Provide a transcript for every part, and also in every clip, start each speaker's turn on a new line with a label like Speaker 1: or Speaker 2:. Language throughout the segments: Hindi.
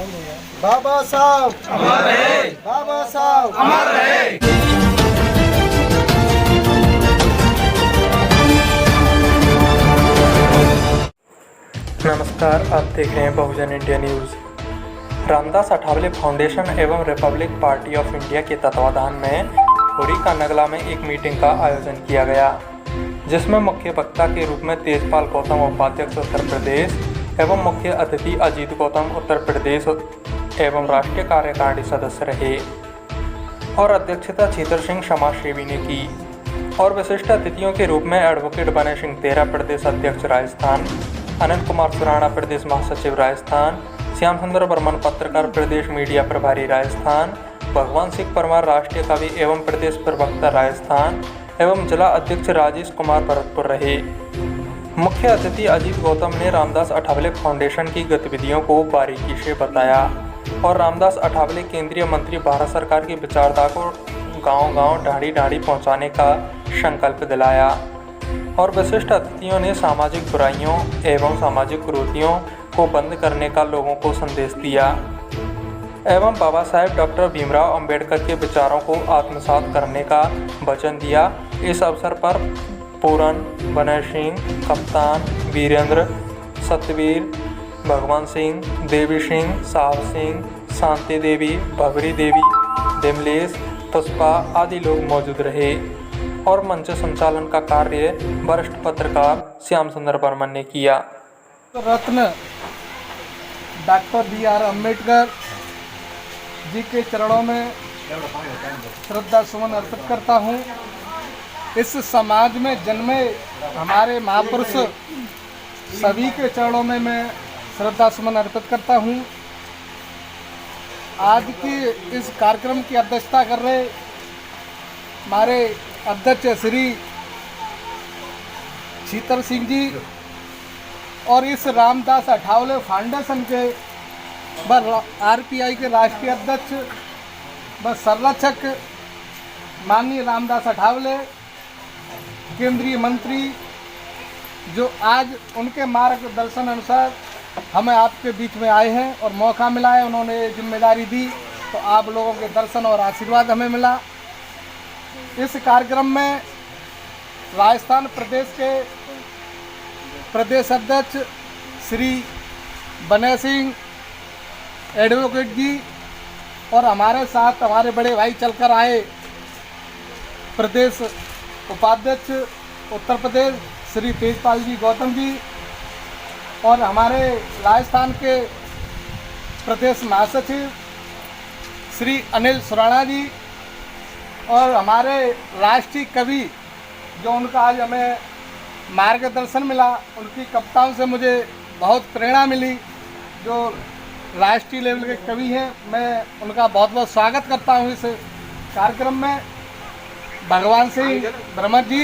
Speaker 1: बाबा साहब अमर रहे, बाबा साहब अमर रहे।
Speaker 2: नमस्कार, आप देख रहे हैं Bahujan India news. Ramdas Athawale foundation एवं रिपब्लिक पार्टी ऑफ इंडिया के तत्वाधान में हुरी का नगला में एक मीटिंग का आयोजन किया गया, जिसमें मुख्य वक्ता के रूप में तेजपाल गौतम उपाध्यक्ष उत्तर प्रदेश एवं मुख्य अतिथि अजीत गौतम उत्तर प्रदेश एवं राष्ट्रीय कार्यकारिणी सदस्य रहे और अध्यक्षता छीतर सिंह समाज सेवी ने की और विशिष्ट अतिथियों के रूप में एडवोकेट बने सिंह तेरा प्रदेश अध्यक्ष राजस्थान, अनंत कुमार सुराणा प्रदेश महासचिव राजस्थान, श्याम सुंदर बर्मन पत्रकार प्रदेश मीडिया प्रभारी राजस्थान, भगवान सिंह परमार राष्ट्रीय कवि एवं प्रदेश प्रवक्ता राजस्थान एवं जिला अध्यक्ष राजेश कुमार भरतपुर रहे। मुख्य अतिथि अजीत गौतम ने रामदास अठावले फाउंडेशन की गतिविधियों को बारीकी से बताया और रामदास अठावले केंद्रीय मंत्री भारत सरकार की विचारधारा को गांव-गांव ढाड़ी-ढाड़ी पहुंचाने का संकल्प दिलाया और विशिष्ट अतिथियों ने सामाजिक बुराइयों एवं सामाजिक कुरीतियों को बंद करने का लोगों को संदेश दिया एवं बाबा साहेब डॉक्टर भीमराव अंबेडकर के विचारों को आत्मसात करने का वचन दिया। इस अवसर पर पूरन, बनय सिंह, कप्तान, वीरेंद्र, सत्यवीर, भगवान सिंह, देवी सिंह, साहब सिंह, शांति देवी, भवरी देवी, दिमलेश, पुष्पा आदि लोग मौजूद रहे और मंच संचालन का कार्य वरिष्ठ पत्रकार श्याम सुंदर बर्मन ने किया।
Speaker 1: रत्न डॉक्टर बी.आर. अम्बेडकर जी के चरणों में श्रद्धा सुमन अर्पित करता हूँ। इस समाज में जन्मे हमारे महापुरुष सभी के चरणों में मैं श्रद्धा सुमन अर्पित करता हूँ। आज की इस कार्यक्रम की अध्यक्षता कर रहे हमारे अध्यक्ष श्री छीतर सिंह जी और इस रामदास अठावले फाउंडेशन के आरपीआई के राष्ट्रीय अध्यक्ष व संरक्षक माननीय रामदास अठावले केंद्रीय मंत्री, जो आज उनके मार्गदर्शन अनुसार हमें आपके बीच में आए हैं और मौका मिला है, उन्होंने जिम्मेदारी दी तो आप लोगों के दर्शन और आशीर्वाद हमें मिला। इस कार्यक्रम में राजस्थान प्रदेश के प्रदेश अध्यक्ष श्री बनय सिंह एडवोकेट जी और हमारे साथ हमारे बड़े भाई चलकर आए प्रदेश उपाध्यक्ष उत्तर प्रदेश श्री तेजपाल जी गौतम जी और हमारे राजस्थान के प्रदेश महासचिव श्री अनिल सुराणा जी और हमारे राष्ट्रीय कवि जो उनका आज हमें मार्गदर्शन मिला, उनकी कविताओं से मुझे बहुत प्रेरणा मिली, जो राष्ट्रीय लेवल के कवि हैं। मैं उनका बहुत बहुत स्वागत करता हूँ इस कार्यक्रम में। भगवान सिंह ब्रह्म जी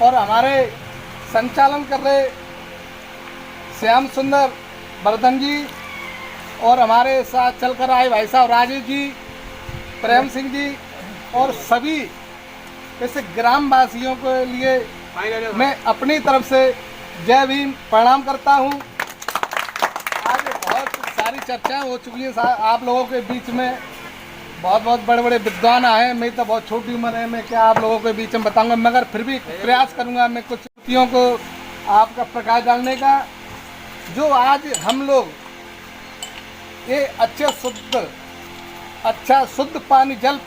Speaker 1: और हमारे संचालन कर रहे श्याम सुंदर बर्मन जी और हमारे साथ चलकर आए भाई साहब राजेश जी, प्रेम सिंह जी और सभी इस ग्राम वासियों के लिए मैं अपनी तरफ से जय भीम प्रणाम करता हूँ। आज बहुत सारी चर्चाएं हो चुकी हैं आप लोगों के बीच में, बहुत बहुत बड़े बड़े विद्वान आए। मैं तो बहुत छोटी उम्र है, मैं क्या आप लोगों के बीच में बताऊंगा, मगर फिर भी प्रयास करूंगा मैं कुछ चीज़ों को आपका प्रकाश डालने का। जो आज हम लोग ये अच्छा शुद्ध पानी जल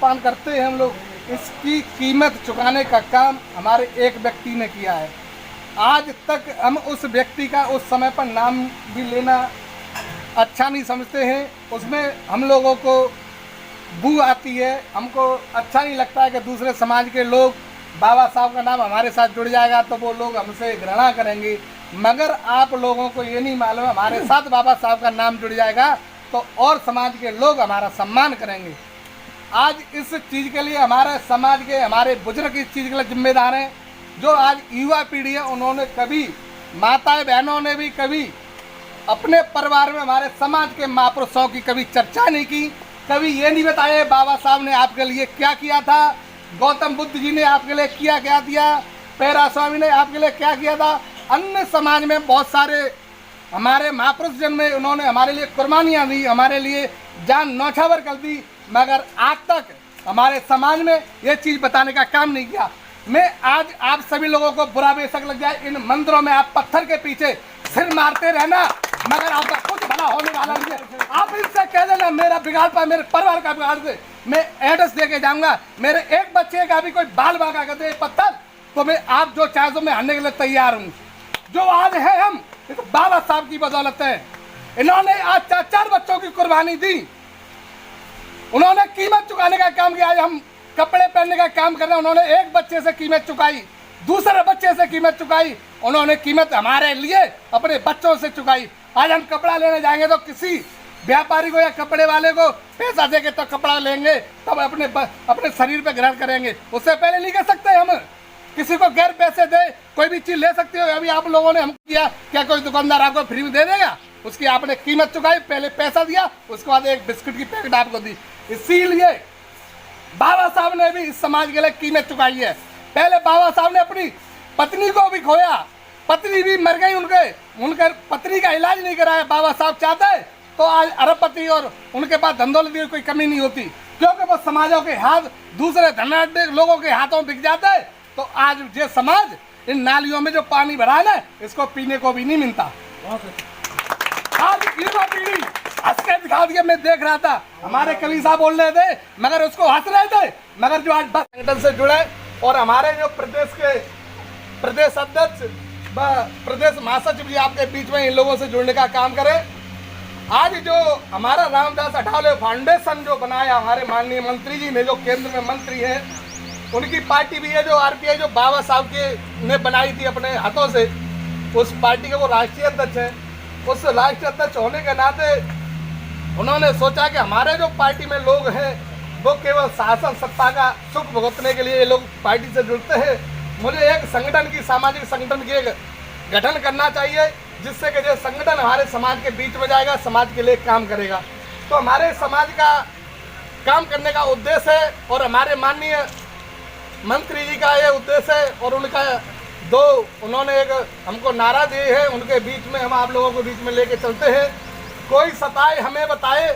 Speaker 1: पान करते हैं हम लोग, इसकी कीमत चुकाने का काम हमारे एक व्यक्ति ने किया है। आज तक हम उस व्यक्ति का उस समय पर नाम भी लेना अच्छा नहीं समझते हैं, उसमें हम लोगों को बू आती है, हमको अच्छा नहीं लगता है कि दूसरे समाज के लोग बाबा साहब का नाम हमारे साथ जुड़ जाएगा तो वो लोग हमसे घृणा करेंगे। मगर आप लोगों को ये नहीं मालूम, हमारे साथ बाबा साहब का नाम जुड़ जाएगा तो और समाज के लोग हमारा सम्मान करेंगे। आज इस चीज़ के लिए हमारे समाज के हमारे बुजुर्ग इस चीज़ के लिए जिम्मेदार हैं। जो आज युवा पीढ़ी है, उन्होंने कभी माताएं बहनों ने भी कभी अपने परिवार में हमारे समाज के महापुरुषों की कभी चर्चा नहीं की, कभी ये नहीं बताया बाबा साहब ने आपके लिए क्या किया था, गौतम बुद्ध जी ने आपके लिए क्या दिया, पैरा स्वामी ने आपके लिए क्या किया था। अन्य समाज में बहुत सारे हमारे महापुरुष जन्म में उन्होंने हमारे लिए कुर्बानियाँ दी, हमारे लिए जान न्यौछावर कर दी, मगर आज तक हमारे समाज में ये चीज़ बताने का काम नहीं किया। मैं आज आप सभी लोगों को बुरा बेशक लग जाए, इन मंदिरों में आप पत्थर के पीछे सिर मारते रहना, मगर आपका कुछ भला होने वाला नहीं है। आप इनसे कह देना मेरा बिगाड़ पा, मेरे परिवार का बिगाड़ दे, मैं एड्रेस दे के जाऊँगा, मेरे एक बच्चे का भी कोई बाल बागा कर दे पत्थर, तो मैं आप जो चाहे तो मैं आने के लिए तैयार हूँ। जो आज है हम तो बाबा साहब की बदौलत है। इन्होंने आज 4 बच्चों की कुर्बानी दी, उन्होंने कीमत चुकाने का काम किया। आज हम कपड़े पहनने का काम कर रहे हैं, उन्होंने एक बच्चे से कीमत चुकाई, दूसरे बच्चे से कीमत चुकाई, उन्होंने कीमत हमारे लिए अपने बच्चों से चुकाई। आज हम कपड़ा लेने जाएंगे तो किसी व्यापारी को या कपड़े वाले को पैसा देके तो कपड़ा लेंगे, तब अपने शरीर पे ग्रहण करेंगे, उससे पहले नहीं कर सकते। हम किसी को गैर पैसे दे कोई भी चीज़ ले सकते हो। अभी आप लोगों ने हम किया, क्या कोई दुकानदार आपको फ्री में दे देगा? उसकी आपने कीमत चुकाई, पहले पैसा दिया, उसके बाद एक बिस्किट की पैकेट आपको दी। इसीलिए बाबा साहब ने भी इस समाज के लिए कीमत चुकाई है। पहले बाबा साहब ने अपनी पत्नी को भी खोया, पत्नी भी मर गई, उनके पत्नी का इलाज नहीं कराया। बाबा साहब चाहते तो आज अरबपति और उनके पास धन दौलत की कोई कमी नहीं होती, क्योंकि वो समाजों के हाथ दूसरे धनाढ्य लोगों के हाथों में बिक जाते हैं। तो आज ये समाज इन नालियों में जो पानी भरा है ना, इसको पीने को भी नहीं मिलता। आज युवा पीढ़ी हंस के दिखा दिया, मैं देख रहा था हमारे कवि साहब बोल रहे थे मगर उसको हंस रहे थे, मगर जो आज बस संगठन से जुड़े और हमारे जो प्रदेश के प्रदेश अध्यक्ष व प्रदेश महासचिव जी आपके बीच में इन लोगों से जुड़ने का काम करें। आज जो हमारा रामदास अठावले फाउंडेशन जो बनाया हमारे माननीय मंत्री जी ने, जो केंद्र में मंत्री है, उनकी पार्टी भी है जो आरपीआई, जो बाबा साहब के ने बनाई थी अपने हाथों से, उस पार्टी के वो राष्ट्रीय अध्यक्ष हैं। उस राष्ट्रीय अध्यक्ष होने के नाते उन्होंने सोचा कि हमारे जो पार्टी में लोग हैं वो केवल शासन सत्ता का सुख भुगतने के लिए ये लोग पार्टी से जुड़ते हैं। मुझे एक संगठन की, सामाजिक संगठन की एक गठन करना चाहिए, जिससे कि जो संगठन हमारे समाज के बीच में जाएगा, समाज के लिए काम करेगा। तो हमारे समाज का काम करने का उद्देश्य है और हमारे माननीय मंत्री जी का ये उद्देश्य है और उनका उन्होंने एक हमको नारा दिए है, उनके बीच में हम आप लोगों को बीच में लेके चलते हैं। कोई सताए हमें बताए,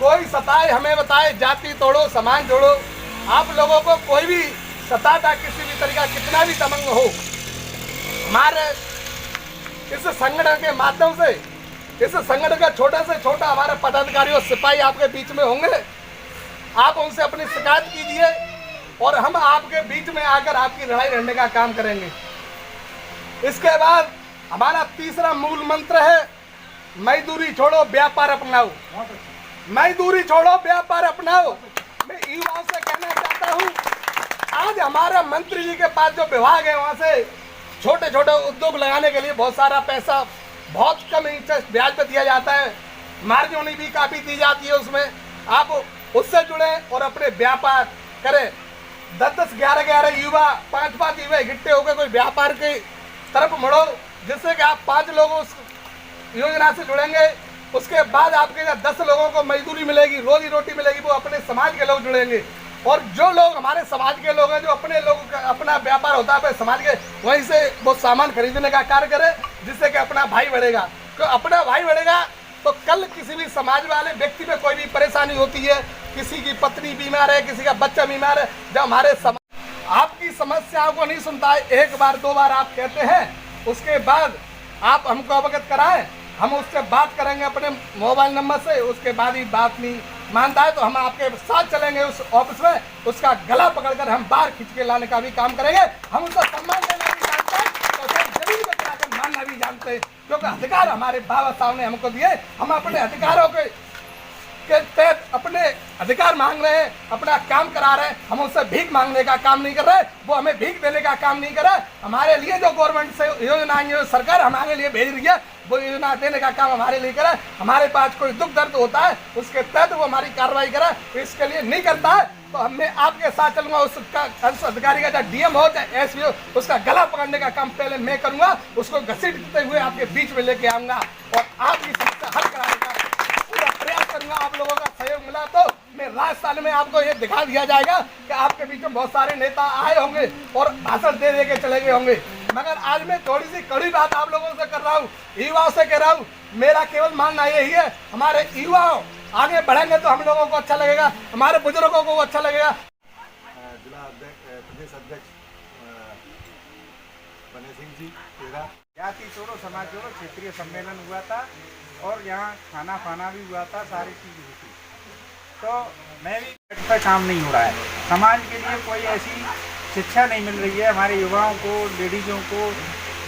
Speaker 1: कोई सताए हमें बताए, जाति तोड़ो समाज जोड़ो। आप लोगों को कोई भी सताता किसी भी तरीका कितना भी दबंग हो, हमारे इस संगठन के माध्यम से, इस संगठन का छोटे से छोटा हमारे पदाधिकारी और सिपाही आपके बीच में होंगे। आप उनसे अपनी शिकायत कीजिए और हम आपके बीच में आकर आपकी लड़ाई लड़ने का काम करेंगे। इसके बाद हमारा तीसरा मूल मंत्र है, मजदूरी छोड़ो व्यापार अपनाओ। मजदूरी छोड़ो व्यापार अपनाओ। मैं युवाओं से कहना चाहता हूँ, आज हमारा मंत्री जी के पास जो विभाग है वहाँ से छोटे छोटे उद्योग लगाने के लिए बहुत सारा पैसा बहुत कम इंटरेस्ट ब्याज पे दिया जाता है, मार्जिन भी काफ़ी दी जाती है उसमें। आप उससे जुड़े और अपने व्यापार करें। 10-10, 11-11 युवा, 5-5 युवा इकट्ठे होकर कोई व्यापार की तरफ मुड़ो, जिससे कि आप 5 लोग उस योजना से जुड़ेंगे। उसके बाद आपके 10 लोगों को मजदूरी मिलेगी, रोजी रोटी मिलेगी, वो अपने समाज के लोग जुड़ेंगे। और जो लोग हमारे समाज के लोग हैं, जो अपने लोगों का अपना व्यापार होता है अपने समाज के, वहीं से वो सामान खरीदने का कार्य करे, जिससे कि अपना भाई बढ़ेगा। तो अपना भाई बढ़ेगा तो कल किसी भी समाज वाले व्यक्ति में कोई भी परेशानी होती है, किसी की पत्नी बीमार है, किसी का बच्चा बीमार है, जब हमारे आपकी समस्याओं को नहीं सुनता है, 1 बार 2 बार आप कहते हैं, उसके बाद आप हमको अवगत कराएं, हम उससे बात करेंगे अपने मोबाइल नंबर से। उसके बाद ही बात नहीं मानता है तो हम आपके साथ चलेंगे उस ऑफिस में, उसका गला पकड़कर हम बाहर खींच के लाने का भी काम करेंगे। हम उनका सम्मान देना भी जानते हैं तो उसे जमीन पर चलाकर मानना भी जानते हैं, क्योंकि अधिकार हमारे बाबा साहब ने हमको दिए। हम अपने अधिकारों के तहत अपने अधिकार मांग रहे हैं, अपना काम करा रहे हैं। हम उससे भीख मांगने का काम नहीं कर रहे, वो हमें भीख देने का काम नहीं कर रहा। हमारे लिए जो गवर्नमेंट से योजना सरकार हमारे लिए भेज रही है, वो योजना देने का काम हमारे लिए करे। हमारे पास कोई दुख दर्द होता है, उसके तहत वो हमारी कार्रवाई करे, तो इसके लिए नहीं करता है तो मैं आपके साथ चलूंगा। उस अधिकारी का चाहे डीएम हो चाहे एसपी हो, उसका गला पकड़ने का काम पहले मैं करूंगा, उसको घसीटते हुए आपके बीच में लेके आऊंगा और आपकी समस्या हल कराने का पूरा प्रयास करूंगा। आप लोगों का सहयोग मिला तो मैं राजस्थान में आपको ये दिखा दिया जाएगा कि आपके बीच में बहुत सारे नेता आए होंगे और भाषण दे के चले गए होंगे। मगर आज मैं थोड़ी सी कड़ी बात आप लोगों से कर रहा हूँ, युवाओं से कह रहा हूँ। मेरा केवल मानना यही है, हमारे युवाओं आगे बढ़ेंगे तो हम लोगों को अच्छा लगेगा, हमारे बुजुर्गों को अच्छा लगेगा।
Speaker 3: जिला प्रदेश अध्यक्ष बने सिंह जी तेरा
Speaker 4: जाति छोड़ो समाज छोड़ो क्षेत्रीय सम्मेलन हुआ था और यहाँ खाना खाना भी हुआ था, सारी चीज़ हुई थी। तो मैं भी पर काम नहीं हो रहा है, समाज के लिए कोई ऐसी शिक्षा नहीं मिल रही है हमारे युवाओं को, लेडीज़ों को,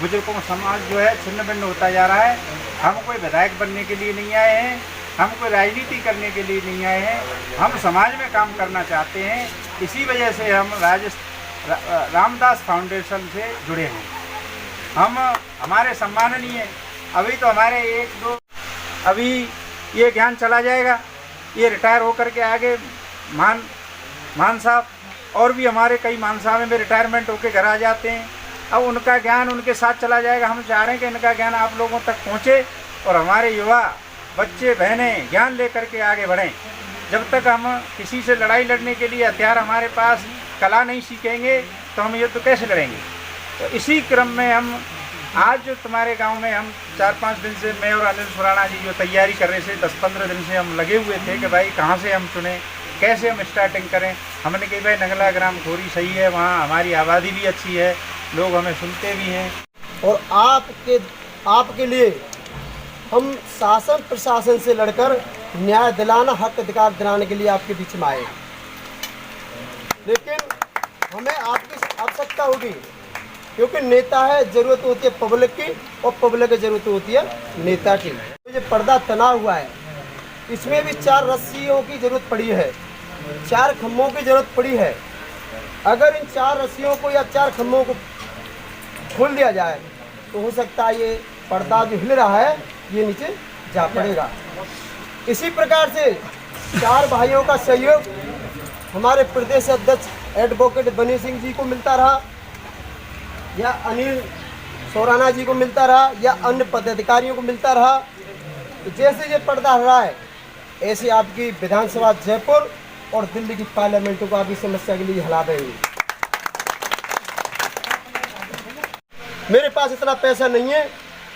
Speaker 4: बुजुर्गों को। समाज जो है छिन्न भिन्न होता जा रहा है। हम कोई विधायक बनने के लिए नहीं आए हैं, हम कोई राजनीति करने के लिए नहीं आए हैं, हम समाज में काम करना चाहते हैं। इसी वजह से हम रामदास फाउंडेशन से जुड़े हैं। हम हमारे सम्माननीय अभी तो हमारे एक दो अभी ये ज्ञान चला जाएगा, ये रिटायर होकर के आगे मान साहब और भी हमारे कई मान साहब में रिटायरमेंट होकर घर आ जाते हैं। अब उनका ज्ञान उनके साथ चला जाएगा। हम चाह रहे हैं कि इनका ज्ञान आप लोगों तक पहुँचे और हमारे युवा बच्चे बहनें ज्ञान लेकर के आगे बढ़ें। जब तक हम किसी से लड़ाई लड़ने के लिए हथियार हमारे पास कला नहीं सीखेंगे तो हम युद्ध कैसे लड़ेंगे। तो इसी क्रम में हम आज जो तुम्हारे गांव में हम 4-5 दिन से मैं और अनिल सुराना जी जो तैयारी कर रहे थे, 10-15 दिन से हम लगे हुए थे कि भाई कहाँ से हम चुनें, कैसे हम स्टार्टिंग करें। हमने कही भाई नगला ग्राम खोरी सही है, वहाँ हमारी आबादी भी अच्छी है, लोग हमें सुनते भी हैं।
Speaker 5: और आपके लिए हम शासन प्रशासन से लड़कर न्याय दिलाना, हक अधिकार दिलाने के लिए आपके बीच में आए। लेकिन हमें आपकी आवश्यकता होगी, क्योंकि नेता है, ज़रूरत होती है पब्लिक की और पब्लिक की ज़रूरत होती है नेता की। तो ये पर्दा तना हुआ है, इसमें भी 4 रस्सियों की ज़रूरत पड़ी है, 4 खम्भों की ज़रूरत पड़ी है। अगर इन 4 रस्सियों को या 4 खम्भों को खोल दिया जाए तो हो सकता है ये पर्दा जो हिल रहा है ये नीचे जा पड़ेगा। इसी प्रकार से 4 भाइयों का सहयोग हमारे प्रदेश अध्यक्ष एडवोकेट बनी सिंह जी को मिलता रहा, या अनिल सोराना जी को मिलता रहा, या अन्य पदाधिकारियों को मिलता रहा। तो जैसे ये पर्दा हट रहा है, ऐसे आपकी विधानसभा जयपुर और दिल्ली की पार्लियामेंट को आपकी समस्या के लिए हिला देंगे। मेरे पास इतना पैसा नहीं है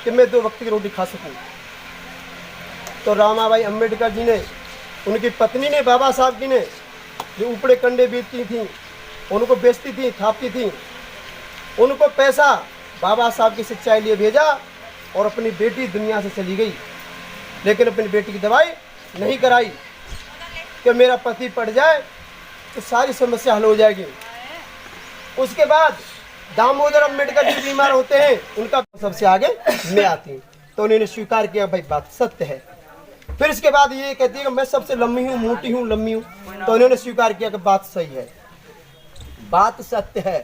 Speaker 5: कि मैं 2 वक्त की रोटी खा सकूं। तो रामाबाई अम्बेडकर जी ने, उनकी पत्नी ने, बाबा साहब जी ने जो उपड़े कंडे बेचती थी, उनको बेचती थी, थापती थी, उनको पैसा बाबा साहब की शिक्षा के लिए भेजा और अपनी बेटी दुनिया से चली गई। लेकिन अपनी बेटी की दवाई नहीं कराई कि मेरा पति पड़ जाए तो सारी समस्या हल हो जाएगी। उसके बाद दामोदर अम्बेडकर जी बीमार होते हैं, उनका सबसे आगे मैं आती हूँ, तो उन्होंने स्वीकार किया भाई बात सत्य है। फिर इसके बाद ये कहती है कि मैं सबसे लंबी हूँ, मोटी हूँ, लंबी हूँ, तो उन्होंने स्वीकार किया कि बात सही है, बात सत्य है।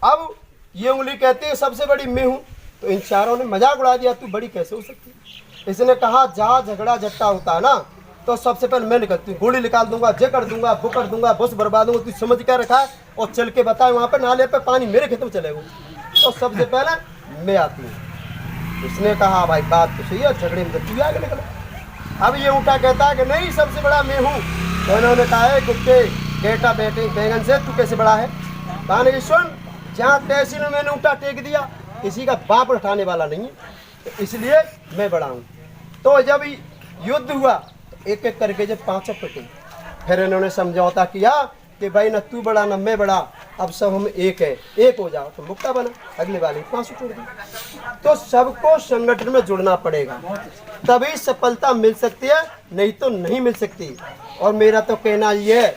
Speaker 5: अब ये उंगली कहती है सबसे बड़ी मैं हूँ, तो इन चारों ने मजाक उड़ा दिया, तू बड़ी कैसे हो सकती है। इसने कहा जहाँ झगड़ा झट्टा होता है ना, तो सबसे पहले मैं निकलती हूँ, गोली निकाल दूंगा, जे कर दूंगा, वो कर दूंगा, बस बर्बाद दूंगा, तू समझ क्या रखा है और चल के बताए वहाँ पे नाले पे पानी मेरे खेत में चलेगा, तो सबसे पहले मैं आती हूँ। इसने कहा भाई बात तो सही है, झगड़े में तू आगे निकला। अब ये उठा कहता है कि नहीं सबसे बड़ा मैं हूँ। तो इन्होंने कहा है गुप्ते बेटा बेटे बैगन से तू कैसे बड़ा है। कहा कि सुन, जहाँ तहसील में मैंने उठा टेक दिया, किसी का बाप उठाने वाला नहीं है, तो इसलिए मैं बड़ा हूँ। तो जब युद्ध हुआ तो एक एक करके जब 5 पिटे, फिर इन्होंने समझौता किया कि भाई ना तू बड़ा ना मैं बड़ा, अब सब हम एक है, एक हो जाओ, तो मुक्ता बना, अगले वाले 5 छोड़ दी। तो सबको संगठन में जुड़ना पड़ेगा, तभी सफलता मिल सकती है, नहीं तो नहीं मिल सकती। और मेरा तो कहना ये है,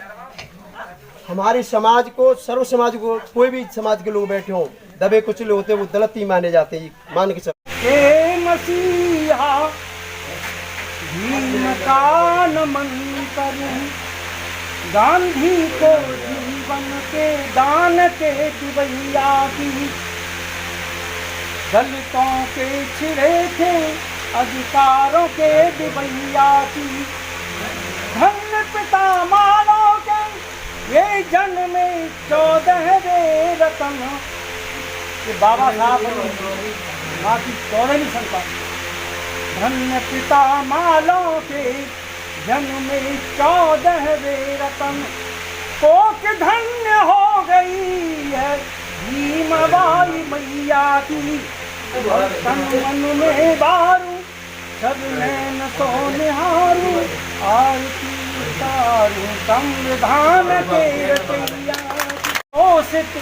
Speaker 5: हमारी समाज को, सर्व समाज को, कोई भी समाज के लोग बैठे हों, दबे कुचले होते वो गलत ही माने जाते हैं, मान के
Speaker 4: चलो। मसीहा भीम का नमन करूं, गांधी को जीवन के दान के दिवैया की, दलितों के छिड़े थे अधिकारों के दिवैया की, धन्य पिता मानव के ये जन्म में 14वें रतन। ये बाबा साहब माँ की 14वीं संतान। धन्य पिता मालों के जन्म में 14वें रतन, कोक धन्य हो गई है भीम बाई मैया की तन मन में बारू सब नैन सो निहारू आरती उतारू संविधान के रचैया शोषित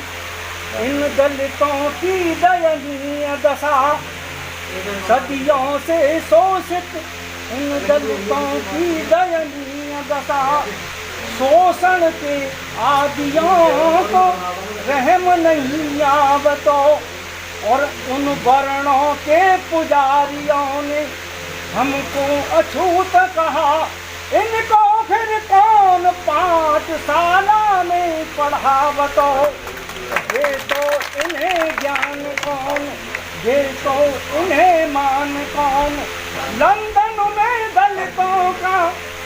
Speaker 4: इन दलितों की दयनीय दशा सदियों से शोषित इन दलितों की दयनीय दशा शोषण के आदियों को रहम नहीं आवतो और उन वर्णों के पुजारियों ने हमको अछूत कहा इनको फिर कौन पाठशाला में पढ़ावतो ये तो इन्हें ज्ञान कौन ये तो इन्हें मान कौन लंदन में दलितों का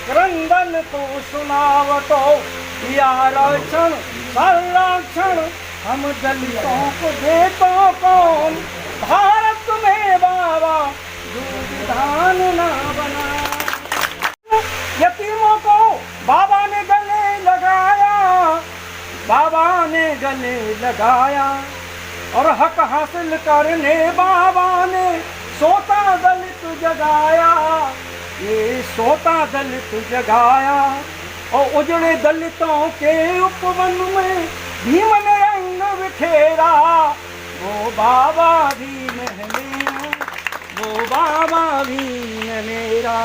Speaker 4: क्रंदन को सुनावतो आरक्षण संरक्षण हम दलितों को देतो कौन भारत में बाबा जो विधान ना बना यतीमों को बाबा ने गले लगाया बाबा ने गले लगाया और हक हासिल करने बाबा ने सोता दलित जगाया ये सोता दलित जगाया और उजड़े दलितों के उपवन में भीम ने रंग बिखेरा वो बाबा भीम है मेरा वो बाबा भीम है मेरा।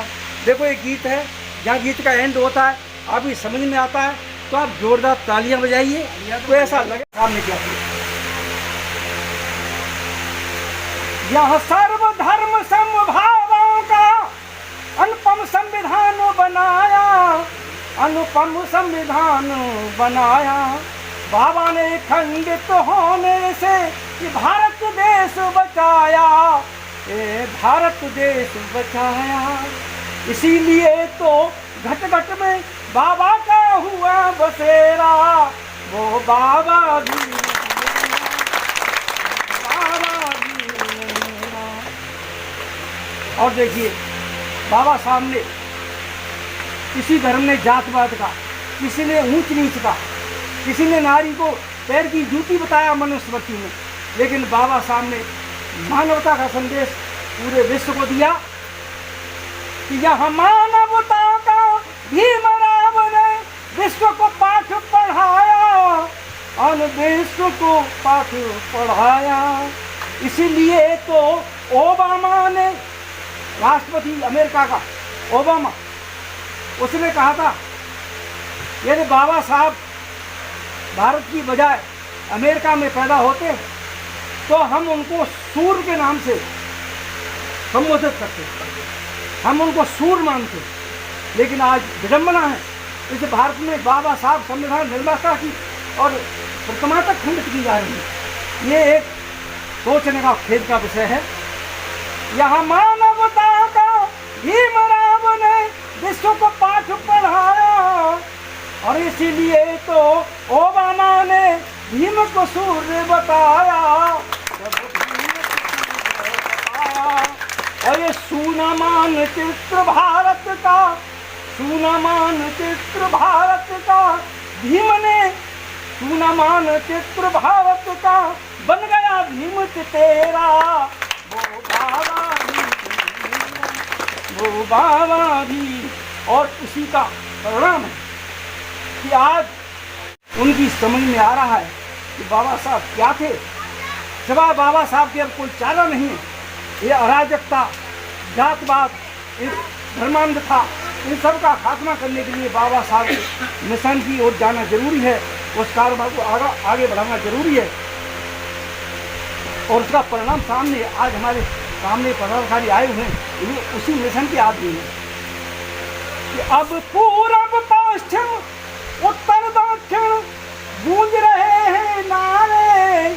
Speaker 4: देखो एक गीत है जहाँ गीत का एंड होता है आप ही समझ में आता है तो आप जोरदार तालियां बजाइए तो ऐसा लगे सामने क्या यह सर्वधर्म समभावों का अनुपम संविधान बनाया अनुपम संविधान बनाया बाबा ने खंडित होने से कि भारत देश बचाया ये भारत देश बचाया इसीलिए तो घट घट में बाबा का हुआ बसेरा वो बाबा भी और देखिए बाबा सामने किसी धर्म ने जातवाद का किसी ने ऊंच नीच का किसी ने नारी को पैर की जूती बताया मनुस्मृति में लेकिन बाबा सामने मानवता का संदेश पूरे विश्व को दिया कि यह मानवता का भीमराव ने विश्व को पाठ पढ़ाया और विश्व को पाठ पढ़ाया इसीलिए तो ओबामा ने राष्ट्रपति अमेरिका का ओबामा उसने कहा था यदि बाबा साहब भारत की बजाय अमेरिका में पैदा होते तो हम उनको सूर के नाम से संबोधित करते हम उनको सूर मानते लेकिन आज विडंबना है इस भारत में बाबा साहब संविधान निर्माता की और प्रतिमा तक खंडित की जा रही है ये एक सोचने का खेद का विषय है। यहाँ मानवता का भीमराव ने विश्व को पाठ पढ़ाया और इसीलिए तो ओबामा ने भीम को सूर्य बताया और ये सूना मानचित्र भारत का सूना मानचित्र भारत का भीम ने सूना मानचित्र भारत का बन गया भीम तेरा वो बाबा भी और उसी का परिणाम है कि आज उनकी समझ में आ रहा है कि बाबा साहब क्या थे सिवाय बाबा साहब के अब कोई चारा नहीं है ये अराजकता जातवाद धर्मांधता इन सब का खात्मा करने के लिए बाबा साहब मिशन की ओर जाना जरूरी है उस कारोबार को आगे बढ़ाना जरूरी है और उसका परिणाम सामने आज हमारे सामने पदाधिकारी आए हुए हैं ये उसी मिशन के आदमी हैं कि अब पूरब पश्चिम उत्तर दक्षिण गूंज रहे हैं नारे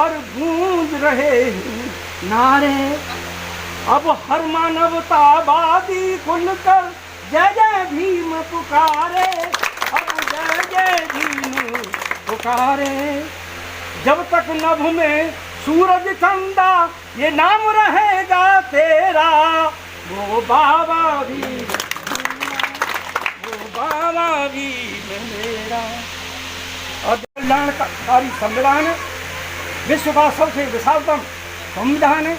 Speaker 4: और गूंज रहे हैं नारे अब हर मानवतावादी खुलकर जय जय भीम पुकारे अब जय जय भीम पुकारे जब तक नभ में सूरज चंदा ये नाम रहेगा तेरा वो बाबा भी मेरा और कल्याणकारी संविधान
Speaker 6: विश्व का सबसे विशालतम संविधान है,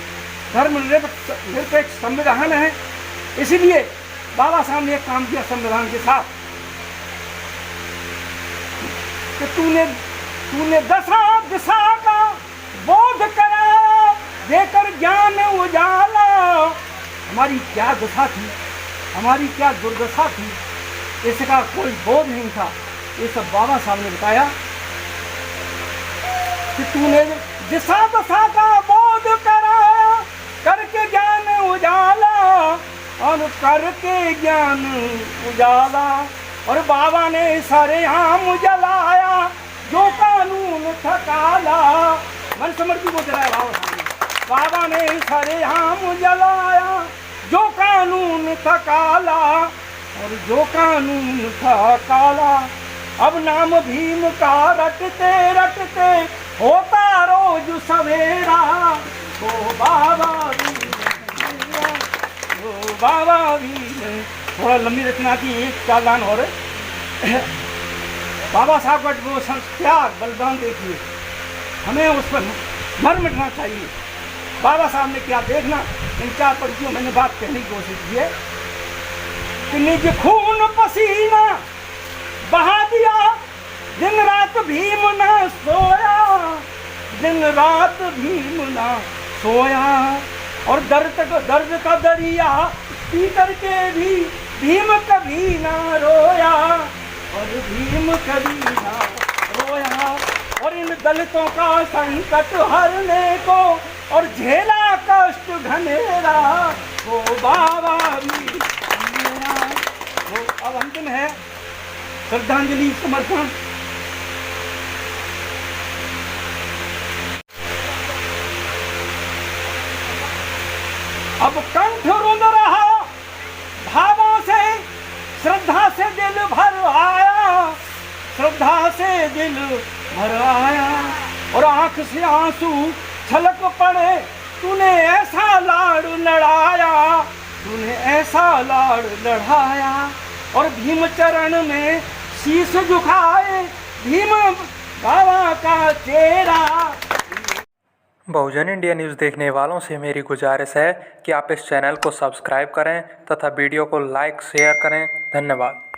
Speaker 6: धर्मनिरपेक्ष संविधान है। इसीलिए बाबा साहब ने एक काम किया संविधान के साथ कि तूने दशा दिशा का बोध करा, देकर ज्ञान उजाला। हमारी क्या दशा थी, हमारी क्या दुर्दशा थी, इसका कोई बोध नहीं था। ये सब बाबा साहब ने बताया कि तूने दिशा दशा का बोध कराया, करके ज्ञान उजाला, और करके ज्ञान उजाला। और बाबा ने सारे आम जलाया, जो कानून था काला। मन समृद्धि को जलाया बाबा ने सारे आम जलाया, जो कानून था काला, और जो कानून था काला। अब नाम भीम का रटते रटते होता रोज सवेरा। ओ बाबा वीर, ओ बाबा वीर। थोड़ा लंबी रचना की एक चालान और बाबा साहब का वो त्याग बलिदान देखिए, हमें उस पर मर मिटना चाहिए। बाबा साहब ने क्या देखना, इन 4 पंक्तियों मैंने बात कहने की कोशिश की है कि निज खून पसीना बहा दिया, दिन रात भीम ना सोया, दिन रात भीम ना सोया। और दर्द का दरिया पी करके भी भीम कभी ना रोया, और भीम कभी ना रोया। और इन दलितों का संकट हरने को और झेला कष्ट घनेरा, वो बाबा भी मेरा। वो अब अंतिम है श्रद्धांजलि समर्पण। अब कंठ रुंध रहा भावों से, श्रद्धा से दिल भर आया, श्रद्धा से दिल भर आया। और आंख से आंसू छलक पड़े, तूने ऐसा लाड़ लड़ाया, तूने ऐसा लाड़ लड़ाया। और भीम चरण में शीश झुकाए, भीम बाबा का चेहरा।
Speaker 2: बहुजन इंडिया न्यूज़ देखने वालों से मेरी गुजारिश है कि आप इस चैनल को सब्सक्राइब करें तथा वीडियो को लाइक शेयर करें। धन्यवाद।